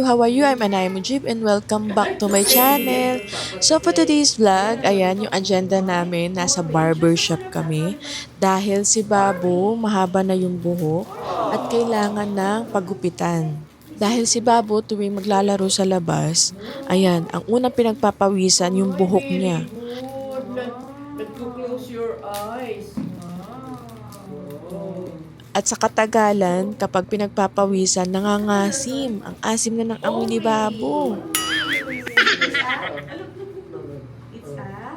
you? How are you? I'm Anay Mujib and welcome back to my channel. So for today's vlog, ayan yung agenda namin. Nasa barbershop kami dahil si Babu mahaba na yung buhok at kailangan ng pagupitan. Dahil si Babu tuwing maglalaro sa labas, ayan, ang unang pinagpapawisan yung buhok niya. Close your eyes. At sa katagalan, kapag pinagpapawisan, nangangasim. Ang asim na ng amoy ni Babu. It's a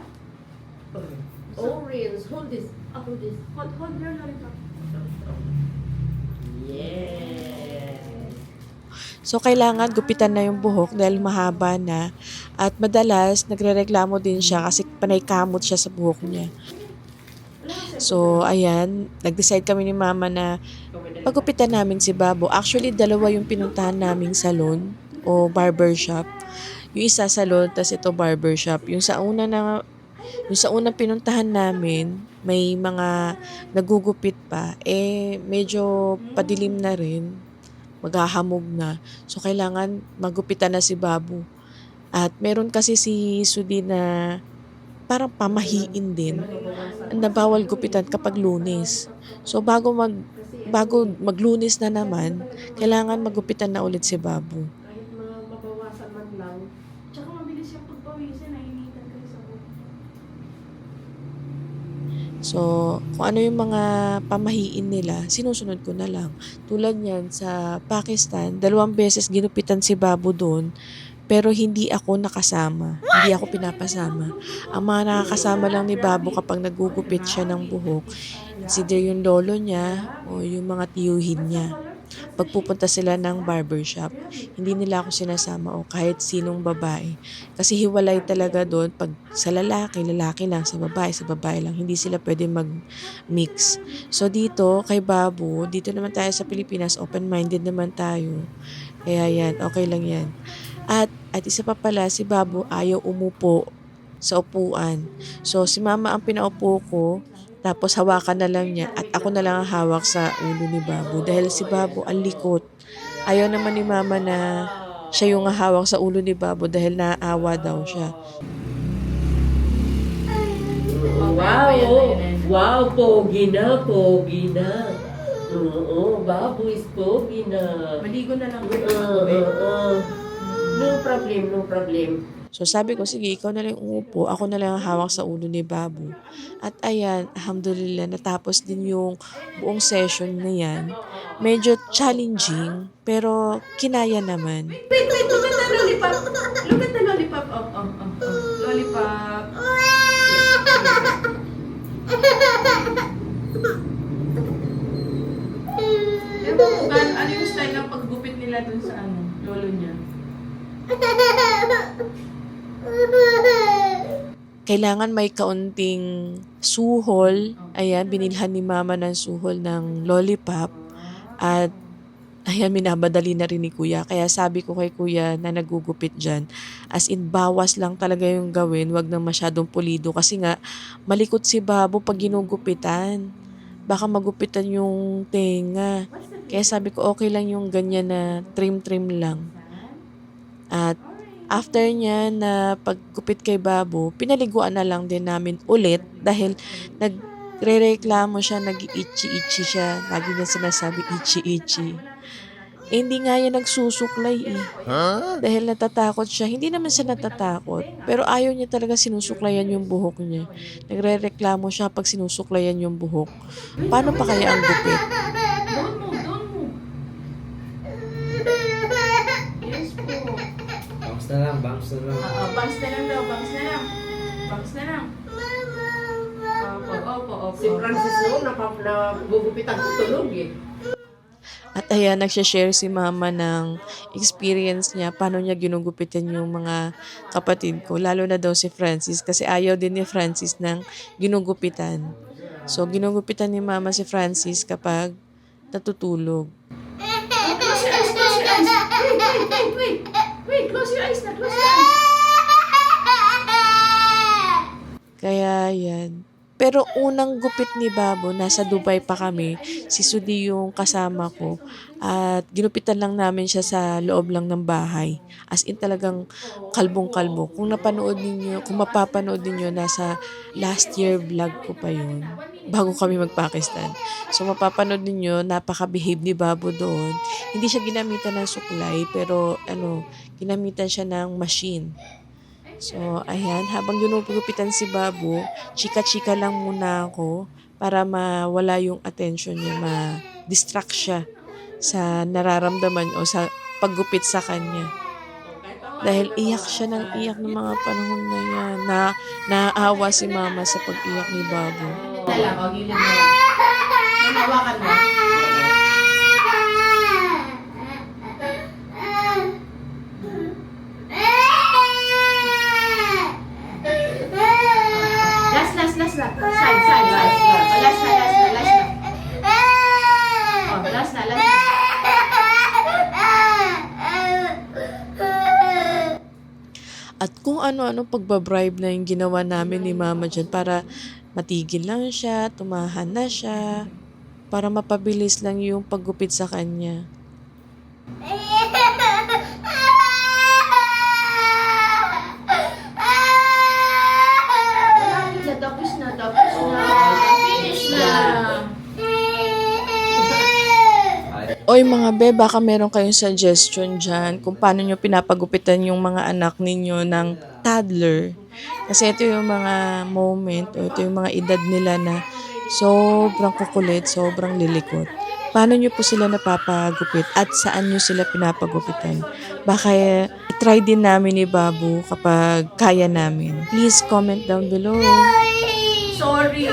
orange. Hold this. Hold this. Hold your lollipop. Yes. So, kailangan gupitan na yung buhok dahil mahaba na. At madalas, nagrereklamo din siya kasi panay kamot siya sa buhok niya. So, ayan, nag-decide kami ni Mama na pagupitan namin si Babu. Actually, dalawa yung pinuntahan naming salon o barbershop. Yung isa salon, tas ito barbershop. Yung sa unang pinuntahan namin, may mga nagugupit pa. Medyo padilim na rin. Maghahamog na. So, kailangan magupitan na si Babu. At meron kasi si Sudi na parang pamahiin din na bawal gupitan kapag Lunes. So bago maglunes na naman, kailangan magupitan na ulit si Babu. Kahit mabawasan man lang. Tsaka mabilis yung pagpawisan. Nainitan ka sa buhok. So kung ano yung mga pamahiin nila, sinusunod ko na lang. Tulad yan sa Pakistan, 2 beses ginupitan si Babu doon. Pero hindi ako nakasama. Hindi ako pinapasama. Ang mga nakakasama lang ni Babu kapag nagugupit siya ng buhok, consider yung lolo niya o yung mga tiyuhin niya. Pagpupunta sila ng barbershop, hindi nila ako sinasama o kahit sinong babae. Kasi hiwalay talaga doon. Pag sa lalaki, lalaki lang. Sa babae lang. Hindi sila pwede mag-mix. So dito, kay Babu, dito naman tayo sa Pilipinas, open-minded naman tayo. Kaya yan, okay lang yan. At isa pa pala, si Babu ayaw umupo sa upuan. So, si Mama ang pinaupo ko, tapos hawakan na lang niya at ako na lang ang hawak sa ulo ni Babu. Dahil si Babu ang likot. Ayaw naman ni Mama na siya yung hawak sa ulo ni Babu dahil naaawa daw siya. Wow! Wow! Pogi na! Pogi na! Oo, Babu is pogi na. Maligo na lang. No problem. So sabi ko, sige, ikaw na lang umupo, ako na lang ang hawak sa ulo ni Babu. At ayan, alhamdulillah, natapos din yung buong session na yan. Medyo challenging, pero kinaya naman. Wait, look at the lollipop. Look at the lollipop. Lollipop. Ano yung style ng paggupit nila dun sa lolo niya? Kailangan may kaunting suhol. Ayan, binilhan ni Mama ng suhol ng lollipop. At ayan, minabadali na rin ni Kuya. Kaya sabi ko kay Kuya na nagugupit dyan, as in bawas lang talaga yung gawin. Wag nang masyadong pulido. Kasi nga, malikot si Babu pag ginugupitan. Baka magupitan yung tenga. Kaya sabi ko okay lang yung ganyan na trim-trim lang. At after niya na paggupit kay Babu, pinaliguan na lang din namin ulit dahil nagre-reklamo siya, nag-itchy-itchy siya. Lagi niya sinasabi itchy-itchy. Hindi nga yan nagsusuklay Dahil natatakot siya. Hindi naman siya natatakot. Pero ayaw niya talaga sinusuklayan yung buhok niya. Nagre-reklamo siya pag sinusuklayan yung buhok. Paano pa kaya ang gupit? Doon mo. Yes po. Bangs na lang. Bangs na lang daw. Bangs na lang. Opo. Si Francis noon, nagugupitan ko tulog eh. At ayan, nagsha-share si Mama ng experience niya, paano niya ginugupitan yung mga kapatid ko. Lalo na daw si Francis kasi ayaw din ni Francis ng ginugupitan. So, ginugupitan ni Mama si Francis kapag natutulog. Close your eyes. Wait. Close your eyes na. Kaya yan, Pero unang gupit ni Babo, nasa Dubai pa kami, si Sudi yung kasama ko. At ginupitan lang namin siya sa loob lang ng bahay. As in talagang kalbong-kalbo. Kung mapapanood ninyo, nasa last year vlog ko pa yun. Bago kami mag-Pakistan. So mapapanood ninyo, napaka-behave ni Babo doon. Hindi siya ginamitan ng suklay, pero ginamitan siya ng machine. So, ayan, habang ginugupitan si Babu, chika-chika lang muna ako para mawala yung attention niya, ma-distract siya sa nararamdaman o sa paggupit sa kanya. Dahil iyak siya ng iyak ng mga panahon na yan. Naawa si mama sa pag-iyak ni Babu. Na lang, o gilid na lang. Nanawakan mo. Last na. Side. Last na. Oh, last na. At kung ano-ano pagbabribe na yung ginawa namin ni mama dyan para matigil lang siya, tumahan na siya, para mapabilis lang yung paggupit sa kanya. Tapos na. Finish na. Oy mga be, baka meron kayong suggestion dyan kung paano nyo pinapagupitan yung mga anak ninyo ng toddler. Kasi ito yung mga moment o ito yung mga edad nila na sobrang kukulit, sobrang lilikot. Paano nyo po sila napapagupit at saan nyo sila pinapagupitan? Baka try din namin ni Babu kapag kaya namin. Please comment down below. Sorry.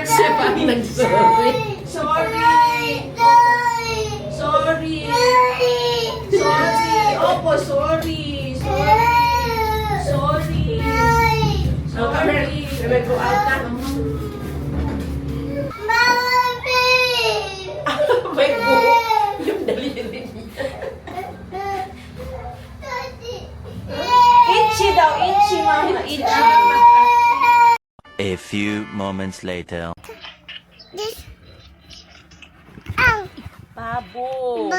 Siya pa nag-sorry. Opo, sorry. May go out na. May go. Yung daliri niya. Itchy daw, mama. Itchy. A few moments later. Babo!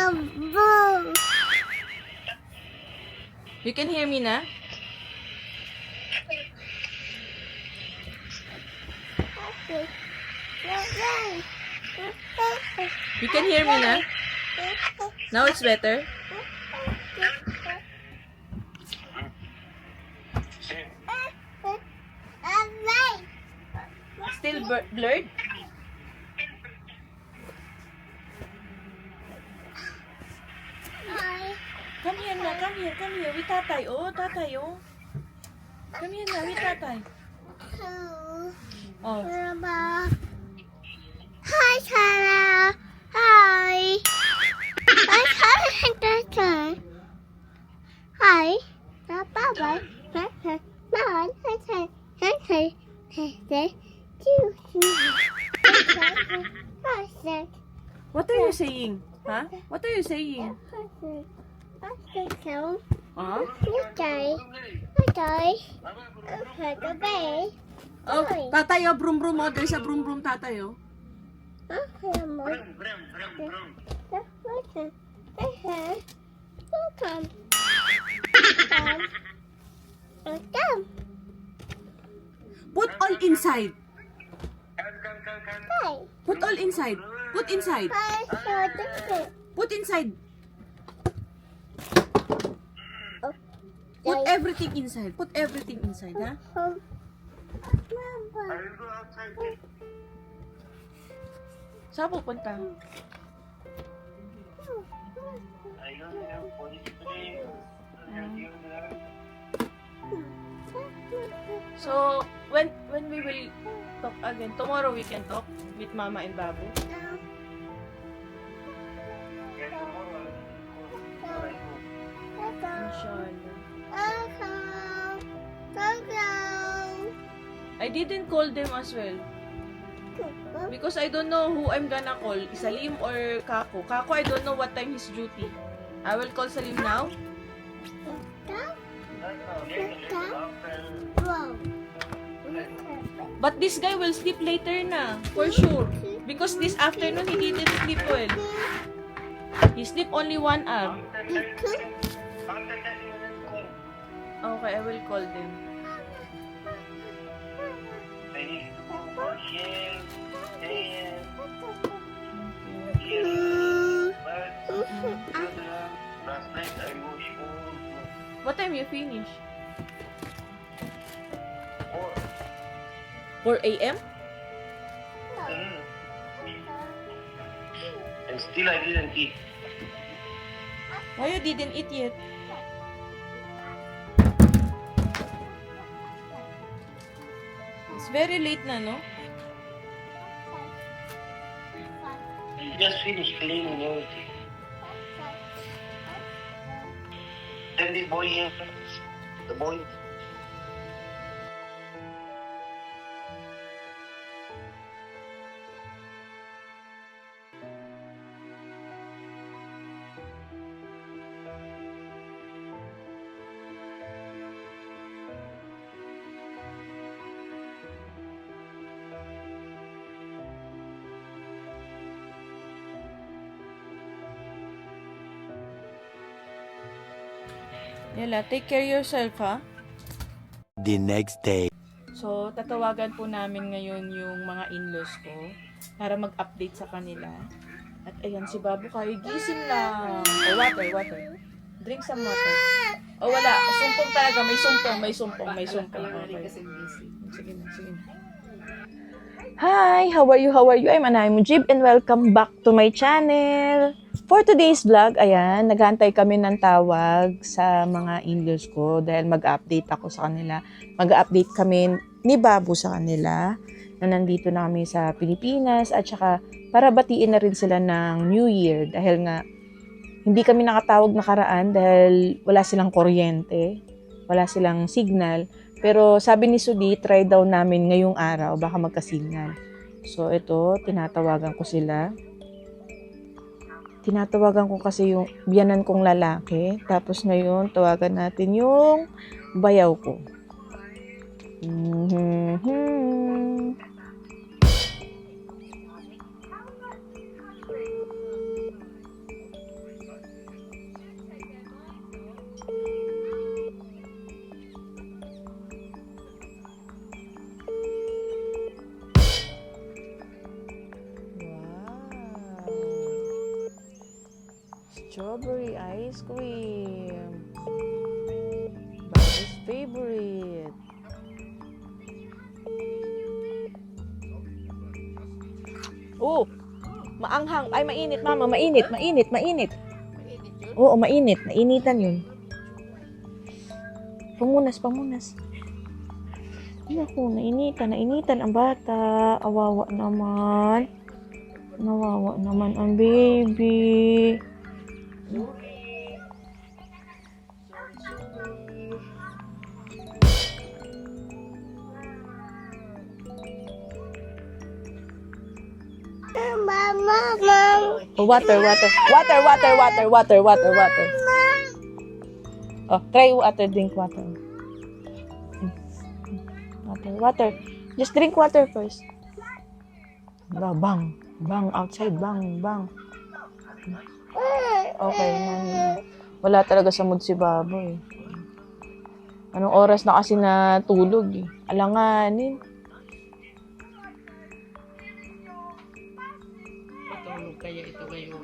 You can hear me na? You can hear me na? Now it's better? Still blurred? Come here na, come here. With tatay, oh. Come here na, with tatay. Oh. Hi, Sarah. Hi. Hi. Bye. What are you saying? Huh? What are you saying? Huh? Oh, tatay, oh, brum brum, oh. There's a brum brum, tatay, oh. Put all inside. Put all inside. Put inside. Put inside. Put everything inside. Put everything inside, ha? Saan pupunta? So, when we will talk again? Tomorrow we can talk with Mama and Babu. Inshallah. I didn't call them as well. Because I don't know who I'm gonna call. Salim or Kako. Kako, I don't know what time his duty. I will call Salim now. But this guy will sleep later na, for sure. Because this afternoon, he didn't sleep well. He sleep only 1 hour. Okay, I will call them. Last night I was home. What time you finish? 4 4. a.m.? And still I didn't eat. Why you didn't eat yet? It's very late na, no? I just finished cleaning everything. Then the boy here, the boy. Yala, take care yourself, ha? The next day. So, tatawagan po namin ngayon yung mga in-laws ko para mag-update sa kanila. At ayan, si Babu kayo, gising lang. Oh, water. Drink some water. Oh, wala. Sumpong talaga. May sumpong. Okay. Sige na. Hi! How are you? I'm Anay Mujib and welcome back to my channel. For today's vlog, ayan, naghantay kami ng tawag sa mga in-laws ko dahil mag-update ako sa kanila. Mag-update kami ni Babu sa kanila na nandito na kami sa Pilipinas at saka para batiin na rin sila ng New Year dahil nga hindi kami nakatawag nakaraan dahil wala silang kuryente, wala silang signal. Pero sabi ni Sudi, try daw namin ngayong araw, baka magka-signal. So ito, tinatawagan ko sila. Tinatawagan ko kasi yung biyanan kong lalaki. Tapos ngayon, tawagan natin yung bayaw ko. Strawberry ice cream. Babu's favorite. Oh, maanghang. Ay, mainit, mama. Mainit. Oo, mainit. Nainitan yun. Pamunas. Naku, nainitan ang bata. Awawa naman. Nawawa naman ang baby. Mama. Oh, water. Oh, try water, drink water. Water. Just drink water first. Bang, outside, bang. Okay, wala talaga sa mood si Babo eh. Anong oras na kasi natulog eh. Alanganin. Patulog kaya ito kayo.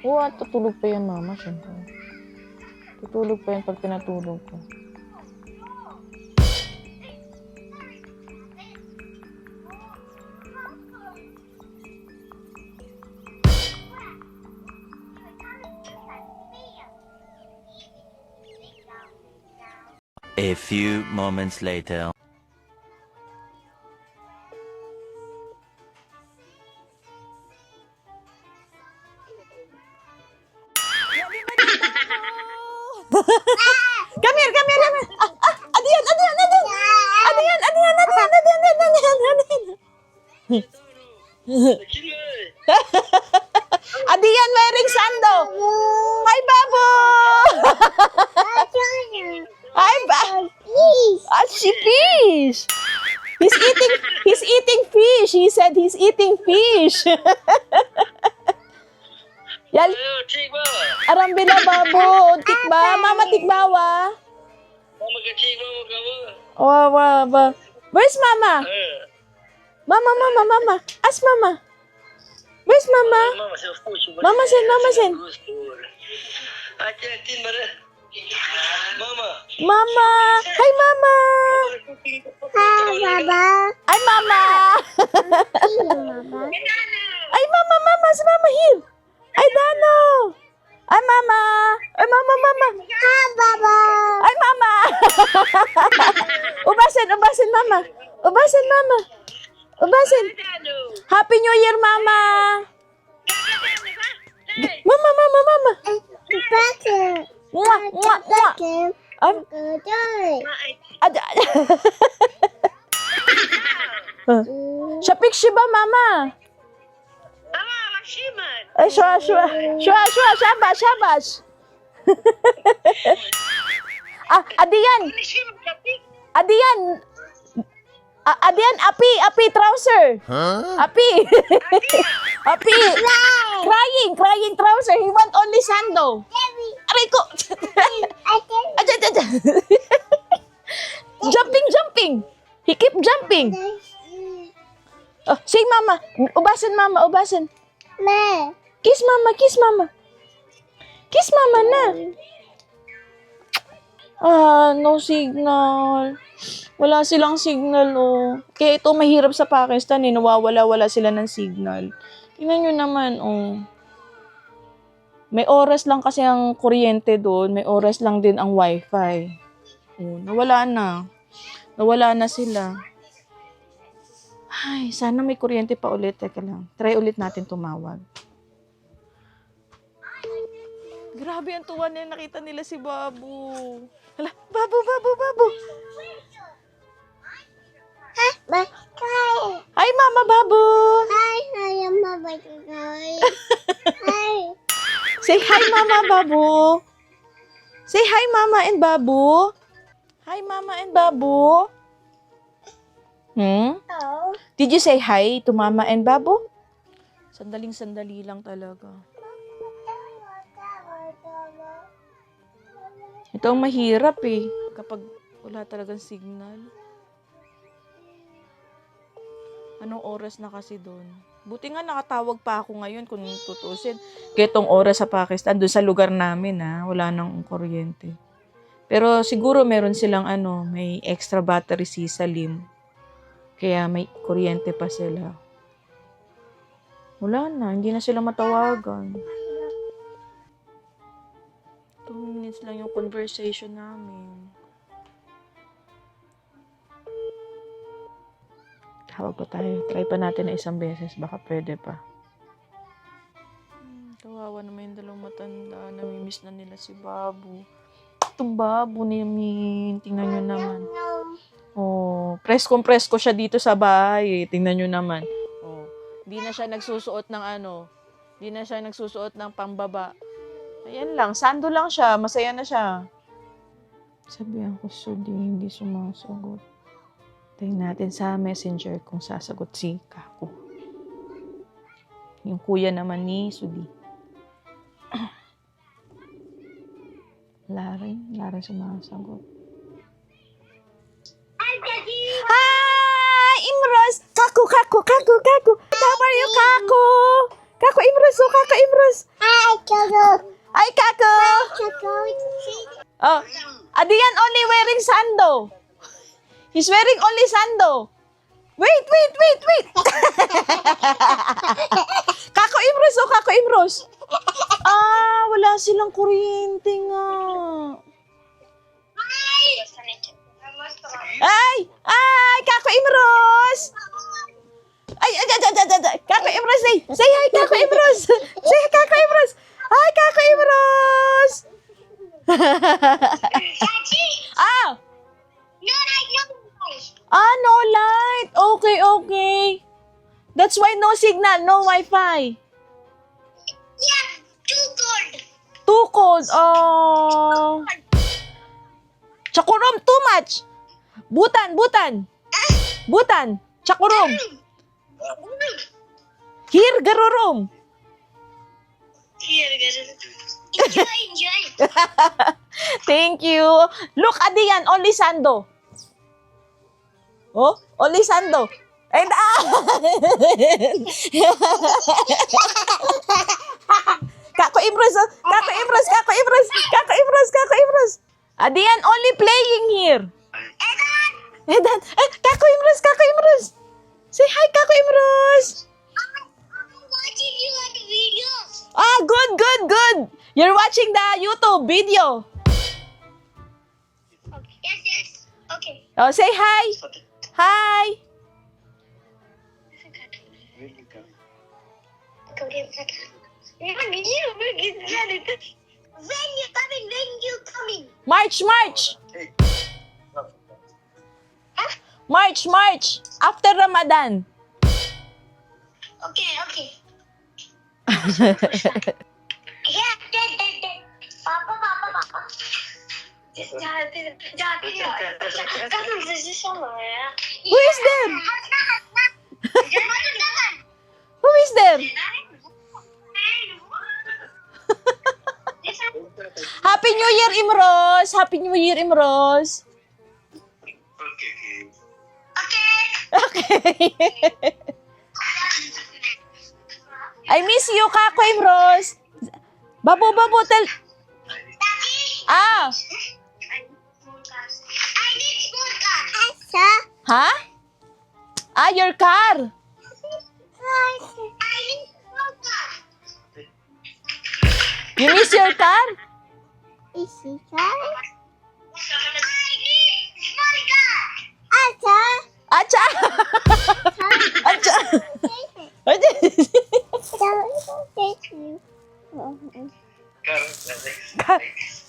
Oo, tutulog pa yan, mama, syempre. Tutulog pa yan pag pinatulog ko. A few moments later. Come here. Ano yan? Adian wearing sando. Hi, Babo. Hi, Please. Si Fish. He's eating fish. He said he's eating fish. Yal, Tigba. arambila babo. Tikba, mama tikbawa. Mama ka Tigba mo ka ba? Wow. Where's mama? Mama. Ask mama. Where's mama? Mama sa school. Mama sen. Atin ba na? Mama. Mama. Hi, mama. Baba. Ay, mama. Ay, mama. Si mama here. Ay, Dano. Ay, mama. Ay, mama. Baba. Ay, mama. Ubasin, mama. Ubasin. Happy New Year, mama. Mama. Bucket. Mwah. Bucket. Ay, Shapik shiba, mama. Ay, shua. Shabash. Adian, api, trouser. Api. Crying trouser. He want only sando. Aray ko. Aja. Jumping. He keep jumping. Oh, say mama. Ubasan. Me. Kiss mama. Kiss mama na. No signal. Wala silang signal, oh. Kaya ito mahirap sa Pakistan, nawawala sila ng signal. Tingnan nyo naman, oh. May oras lang kasi ang kuryente doon, may oras lang din ang wifi. Oh, nawala na sila. Ay, sana may kuryente pa ulit. Teka lang. Try ulit natin tumawag. Grabe ang tuwa nila. Nakita nila si Babu. Hala, Babu. Bakay. Hi, Mama Babu. Hi, sayang mabagay. Hi. Say hi, Mama Babu. Say hi, Mama and Babu. Hi, Mama and Babu. Oh. Did you say hi to Mama and Babu? Sandali lang talaga. Ito ang mahirap eh. Kapag wala talagang signal. Anong oras na kasi doon? Buti nga nakatawag pa ako ngayon kung tutusin. Kaya itong oras sa Pakistan, doon sa lugar namin wala nang kuryente. Pero siguro meron silang may extra battery si Salim. Kaya may kuryente pa sila. Wala na, hindi na sila matawagan. 2 minutes lang yung conversation namin. Tawag pa tayo. Try pa natin na isang beses. Baka pwede pa. Kawawa naman yung dalawang matanda. Namimiss na nila si Babu. Itong Babu ni Min. Tingnan nyo naman. Oh, presko siya dito sa bahay. Tingnan nyo naman. Oh, hindi na siya nagsusuot ng Hindi na siya nagsusuot ng pambaba. Ayan lang. Sando lang siya. Masaya na siya. Sabihan ko, Sudi, hindi sumasagot. Tingnan natin sa messenger kung sasagot si Kaku. Yung kuya naman ni Sudi. Laren sumasagot. Hi, Imros! Kaku! How are you, Kaku? Kaku Imros! Hi, Choco. Hi, Kaku! Choco. Oh, Adian only wearing sando. He's wearing only sando. Wait. Kako Imros. Wala silang kuryente nga. Ay, Kako Imros. Ay, Kako Imros, say hi, Kako Imros. Say hi, Kako Imros. Hi, Kako Imros. No light. Okay. That's why no signal, no Wi-Fi. Yeah, too cold. Too cold. Chakurom, too much. Butan. Butan. Chakurom. Here, garurom. Here, guys. Enjoy. Thank you. Look, Adian, only Sando. Oh, only Sando. And Kako Imros, oh. Kako Imros. Adian, only playing here. Edan. Kako Imros. Say hi, Kako Imros. I'm watching you on the videos. Ah, good. You're watching the YouTube video. Yes. Okay. Oh, say hi. Hi. When you coming? March. March. After Ramadan. Okay. Yeah, Dad. Papa. Who is there? Who is there? Happy New Year, Imros. Happy New Year, Imros. Okay. I miss you, Kako Imros. Babu, tell. Ah, I need school car. Asa? huh? Ah, your car. I need school car. You miss your car? Is it car? I need small car. Asa? Acha. Acha.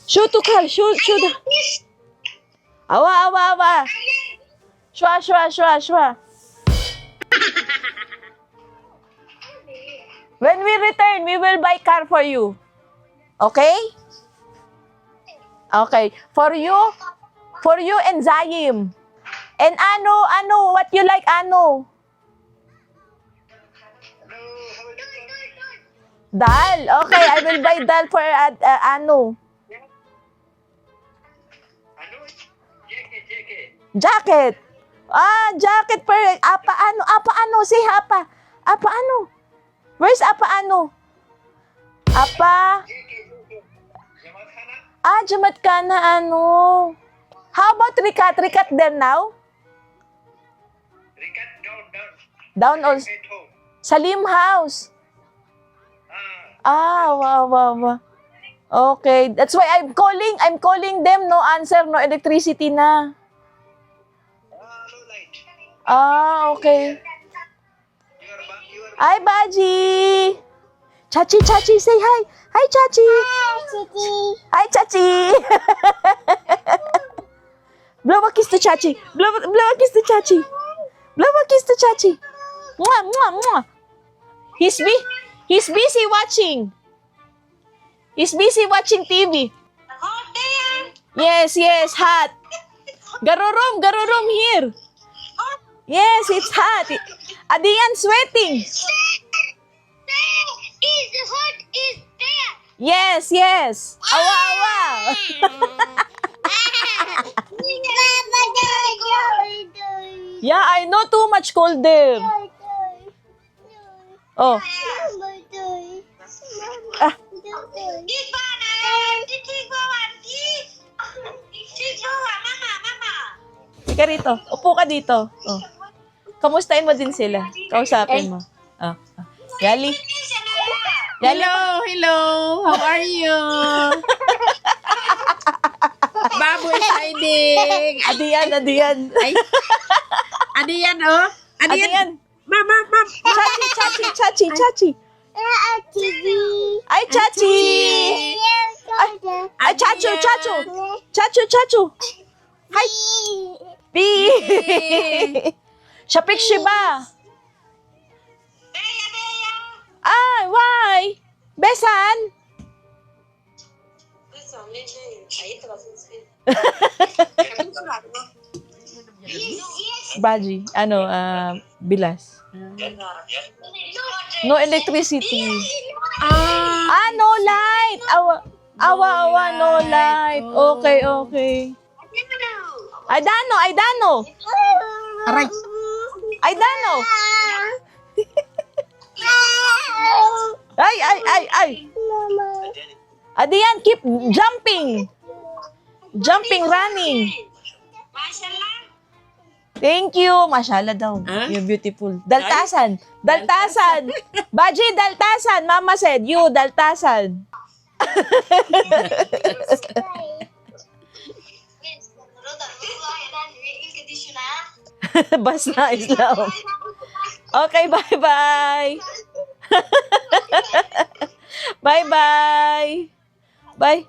Shoot to car. Shoot. Awa. Shwa. When we return, we will buy car for you. Okay? Okay. For you and Zayim. And Ano, what you like, Ano? Dal. Okay, I will buy dal for Ano. Jacket. Ah, jacket for Apa Ano. Say Apa. Apa Ano. Where's Apa Ano? Apa. Ah, Jamat ka na Ano. How about Rikat? Rikat there now? Down also. Salim house. Ah, wow. Okay, that's why I'm calling them, no answer, no electricity na. Ah, okay. Hi, Baji. Chachi, say hi. Hi, Chachi. Hi, Chachi. Blow a kiss to Chachi. Blow a kiss to Chachi. Blow a kiss to Chachi. Mwah. He's busy watching. He's busy watching TV. Yes, hot. Garurum here. Yes, it's hot. Adian sweating. Is there? Yes. Awa. Yeah, I know too much cold there. Oh. Ah, ika rito. Upo ka dito. Oh. Kamustahin mo din sila. Kausapin mo. Oh. Yali. Hello. How are you? Babu is hiding. Adian. Ay. Adian, oh. Adian. Mama. Chachi. Ay, Chachi. Ay, Chachu. Hi. B. Shapik Shiba. Ay, why? Besan? Yes, Baji, bilas. No electricity. No light. Awa, no light. Okay. Aidano. Aray! Aidano. Ay. Adian, keep jumping. Jumping, running. Thank you. Mashallah daw. You're beautiful. Daltasan. Baji, daltasan. Mama said, you, daltasan. Basta Islam. Okay, bye-bye. Bye-bye. Bye.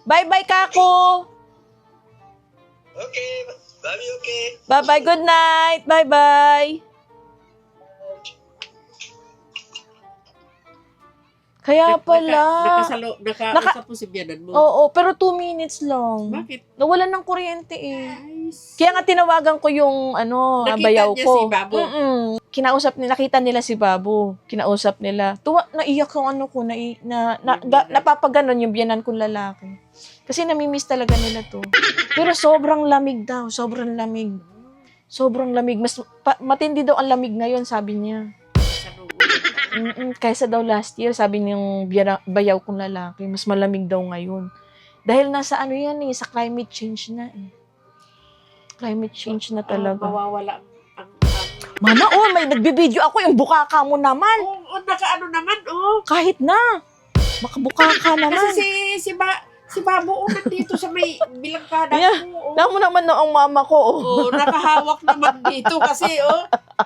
Bye-bye, Kako. Okay. Love you, okay. Bye-bye, good night. Bye-bye. Kaya pala. Nakausap po si biyanan mo. Oo, pero 2 minutes lang. Bakit? Nawalan ng kuryente eh. Kaya nga tinawagan ko yung Nakita bayaw niya ko. si Babo? Kinausap nila, nakita nila si Babo. Kinausap nila. Naiyak yung ko, napapaganon yung biyanan kong lalaki. Kasi namimiss talaga nila to. Pero sobrang lamig daw, sobrang lamig. Sobrang lamig. Matindi daw ang lamig ngayon, sabi niya. Kaysa daw last year, sabi niyang bayaw kong lalaki, mas malamig daw ngayon. Dahil nasa yan sa climate change na eh. Climate change na talaga. Mawawala ang Mama, may nagbibideo ako, yung bukaka mo naman. nakaano naman, Kahit na. Makabukaka naman. Kasi si Babo, nandito sa may bilangkada Yeah. ko. Alam mo naman ang mama ko. Nakahawak naman dito kasi,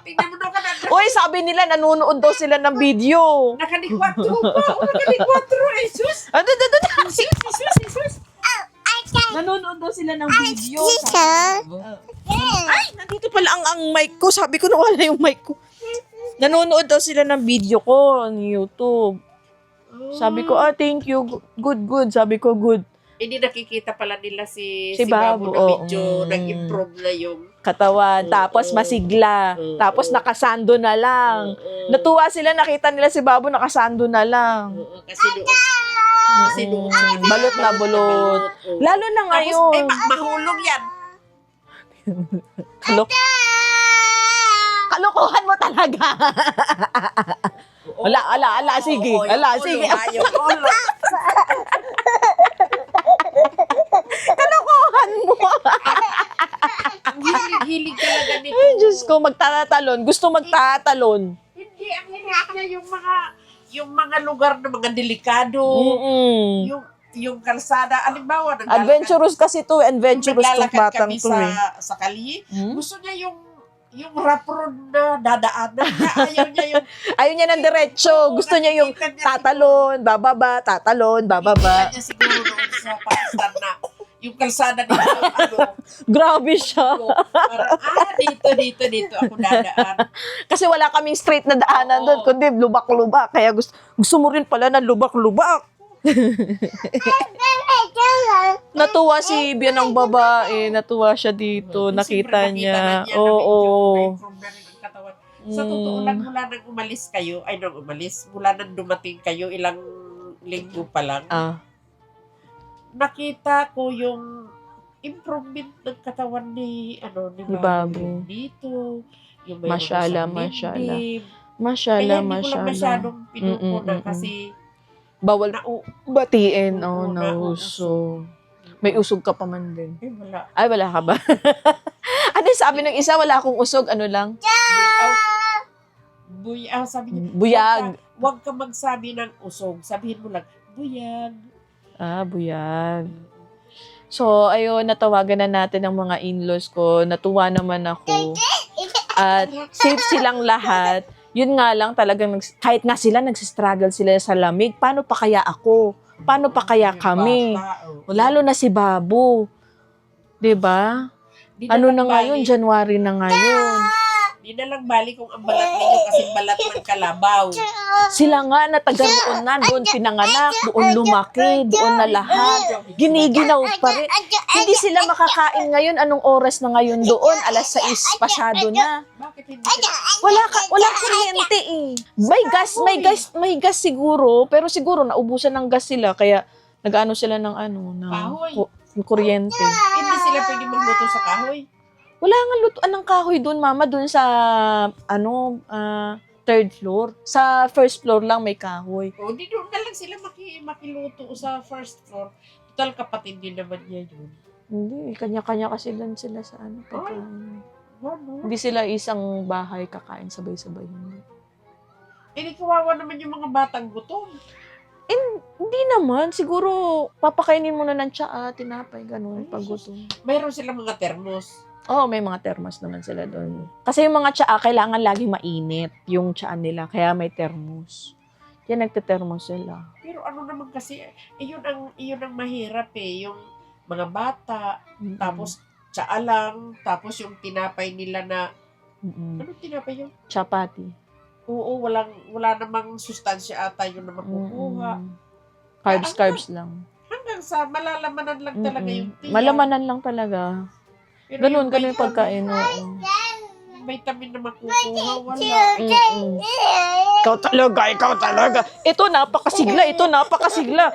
tingnan mo na ka na. Uy, sabi nila, nanonood daw sila ng video. Nakalikwatro pa. Nakalikwatro. Jesus. Jesus. Nanonood daw sila ng video. Ay, nandito pala ang mic ko. Sabi ko, nawala yung mic ko. Nanonood daw sila ng video ko on YouTube. Sabi ko, thank you. Good. Sabi ko, good. Hindi nakikita pala nila si Babo, Babo na medyo nag-improve na yung Katawan. Tapos masigla. Tapos nakasando na lang. Natuwa sila, nakita nila si Babo nakasando na lang. kasi doon Balot na balot. Lalo na ngayon. Tapos mahulog yan. Kalokohan mo talaga. Ala, sige. Kalokohan mo. Ang hilig talaga nito. Ay, Diyos ko, magtatalon. Gusto magtatalon. Hindi, ang hilig na yung mga lugar na mga delikado. Yung kalsada. Alimbawa, Adventurous kasi to. Adventurous tong naglalakad batang kami to eh. sa kali. Gusto niya yung rough road na dadaanan niya. Ayaw niya yung Ayaw niya ng diretso. Gusto niya yung tatalon, bababa, tatalon, bababa. Nakikita niya siguro doon sa Pakistan na yung kalsada nito, Grabe siya. parang, dito ako dadaan. Kasi wala kaming straight na daanan doon, kundi lubak-lubak. Kaya gusto mo rin pala ng lubak-lubak. Natuwa si Bianang babae. Natuwa siya dito. Nakita niya. Oo. Sa totoo lang, mula nang mula nang dumating kayo, ilang linggo pa lang, nakita ko yung improvement ng katawan ni Babo. dito. Yung may Mashallah, mashallah. Mashallah, Kaya hindi ko lang masyadong pinupunan kasi bawal batiin. Oo, Nauso. May usog ka pa man din. wala. Ay, wala ka ba? Ano sabi ng isa? Wala akong usog. Ano lang? Sabi niya, Buyag. Huwag ka magsabi ng usog. Sabihin mo lang, buyag. Buyag. So, ayun, natawagan na natin ang mga in-laws ko. Natuwa naman ako. At safe silang lahat. Yun nga lang talagang, kahit nga sila, nagsistruggle sila sa lamig. Paano pa kaya ako? Paano pa kaya kami? Lalo na si Babo. 'Di ba? Ano na ngayon? January na ngayon. Di Di na lang bali kung ang balat ninyo kasi balat ng kalabaw. Sila nga na taga roon na, doon pinanganak, doon lumaki, doon na lahat. Giniginaw pa rin. Hindi sila makakain ngayon. Anong oras na ngayon doon? 6:00 pasado na. Bakit hindi sila? Walang kuryente eh. May gas siguro, pero siguro naubusan ng gas sila kaya nag-ano sila ng Kahoy. kuryente. Hindi sila pwede magluto sa kahoy. Wala nga lutuan ng kahoy doon, mama, doon sa third floor. Sa first floor lang may kahoy. O, di doon na lang sila makiluto sa first floor. Total kapatid din naman niya yun. Hindi, kanya-kanya kasi doon sila sa pagkain. Ano? Hindi sila isang bahay kakain sabay-sabay. Eh, di kawawa naman yung mga batang gutom. Hindi naman. Siguro, papakainin mo na ng tsaa, tinapay, ganun, pag gutom. Mayroon silang mga termos. Oo, may mga thermos naman sila doon. Kasi yung mga tsaa, kailangan laging mainit yung tsaa nila. Kaya may thermos. Kaya nagte-thermos sila. Pero ano naman kasi, iyon ang mahirap eh. Yung mga bata, tapos tsaa lang, tapos yung tinapay nila na, ano tinapay yun? Chapati. Oo, wala namang sustansya ata yun na makukuha. Carbs lang. Hanggang sa malalamanan lang talaga yung tiyan. Malamanan lang talaga. Pero Ganun yung yung pagkain. Oo. vitamin na makukuha, wala. Ikaw talaga. Ito napakasigla.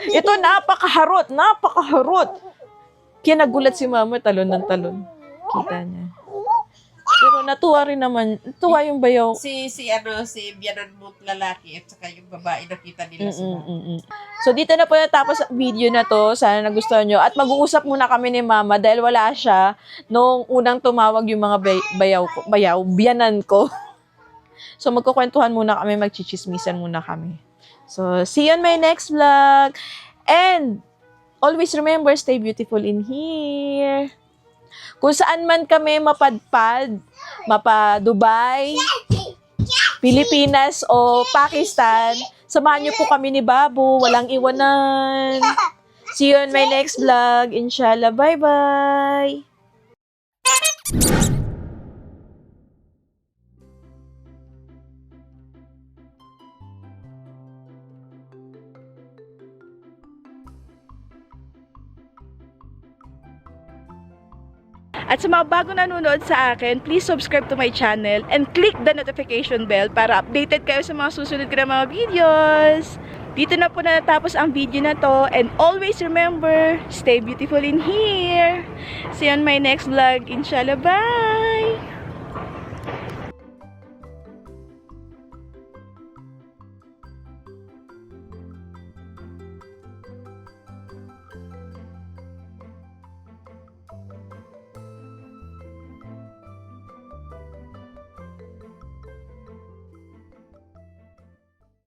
Ito napakaharot. Kaya nagulat si mama, talon ng talon. Kita niya. Pero natuwa rin naman. Tuwa yung bayaw. Si biyanan mo't lalaki at saka yung babae nakita nila sila. So, dito na po natapos ang video na to. Sana nagustuhan nyo. At mag-uusap muna kami ni mama dahil wala siya nung unang tumawag yung mga biyanan ko. So, magkukwentuhan muna kami, magchichismisan muna kami. So, see you on my next vlog. And, always remember, stay beautiful in here. Kung saan man kami mapadpad, mapa-Dubai, Pilipinas o Pakistan, samahan niyo po kami ni Babu. Walang iwanan. See you on my next vlog. Inshallah. Bye-bye. At sa mga bago nanonood sa akin, please subscribe to my channel and click the notification bell para updated kayo sa mga susunod ko na mga videos. Dito na po natapos ang video na to, and always remember, stay beautiful in here. See you on my next vlog. Inshallah, bye!